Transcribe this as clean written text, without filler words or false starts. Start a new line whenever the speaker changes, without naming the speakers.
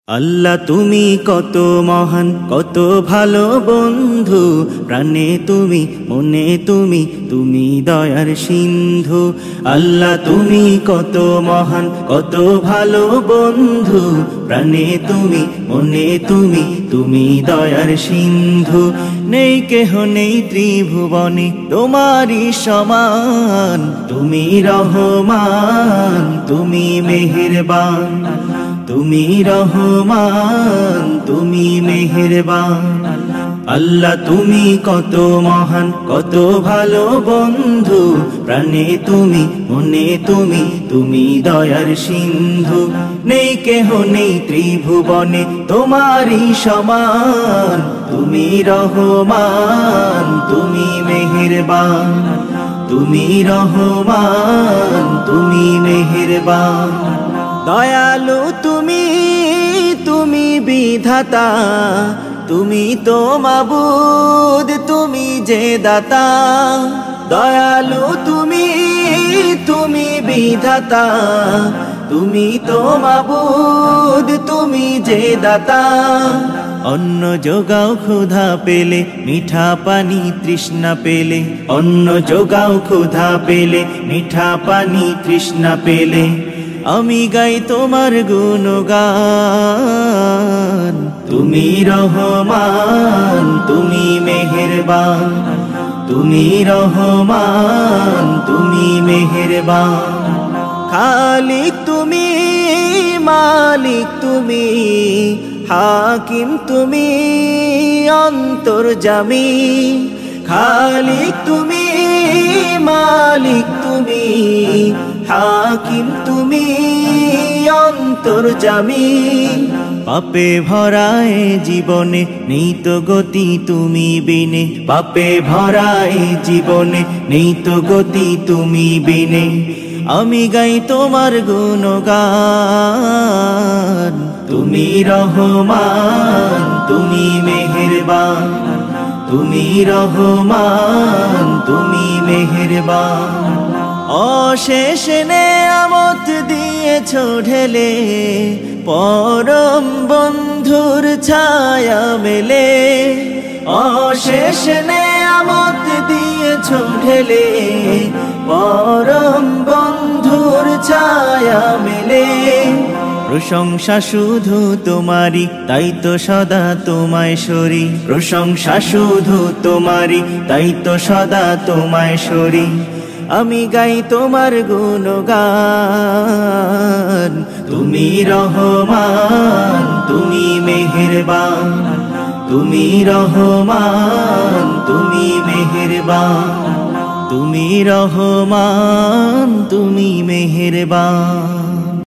আল্লাহ তুমি কত মহান, কত ভালো বন্ধু, প্রাণে তুমি, মনে তুমি, তুমি দয়ার সিন্ধু। আল্লাহ তুমি কত মহান, কত ভালো বন্ধু, প্রাণে তুমি, মনে তুমি, তুমি দয়ার সিন্ধু। নেই কেহ নেই ত্রিভুবনে তোমারই সমান, তুমি রহমান, তুমি মেহেরবান, তুমি রহমান, তুমি মেহেরবান। আল্লাহ তুমি কত মহান, কত ভালো বন্ধু, প্রাণে তুমি, মনে তুমি, তুমি দয়ার সিন্ধু। নেই কেহ নেই ত্রিভুবনে তোমারই সমান, তুমি রহমান, তুমি মেহেরবান, তুমি রহমান, তুমি মেহেরবান। দয়ালু তুমি, তুমি বিধাতা, তুমি তো মাবুদ, তুমি যে দাতা। দয়ালু তুমি, তুমি বিধাতা, তুমি তো মাবুদ, তুমি যে দাতা। অন্ন যোগাও ক্ষুধা পেলে, মিঠা পানি তৃষ্ণা পেলে, অন্ন যোগাও ক্ষুধা পেলে, মিঠা পানি তৃষ্ণা পেলে। আমি গাই তোমার গুণগান, তুমি রহমান, তুমি মেহেরবান, তুমি রহমান, তুমি মেহেরবান। খালিক তুমি, মালিক তুমি, হাকিম তুমি, অন্তর্যামী। খালিক তুমি, মালিক তুমি, হাকিম তুমি, অন্তর্যামী। পাপে ভরায় জীবনে নেই তো গতি তুমি বিনে, পাপে ভরায় জীবনে নেই তো গতি তুমি বিনে। আমি গাই তোমার গুণগান, তুমি রহমান, তুমি মেহেরবান, তুমি রহমান, তুমি মেহেরবান। অশেষ নেয়ামত দিয়েছো ঢেলে, পরম বন্ধুর ছায়া মেলে। অশেষ নেয়ামত দিয়েছো ঢেলে, পরম বন্ধুর ছায়া মেলে। প্রশংসা শুধু তোমারি, তাই তো সদা তোমায় সরি। প্রশংসা শুধু তোমারি, তাই তো সদা তোমায় সরি। আমি গাই তোমার গুণগান, তুমি রহমান, তুমি মেহেরবান, তুমি রহমান, তুমি মেহেরবান, তুমি রহমান, তুমি মেহেরবান।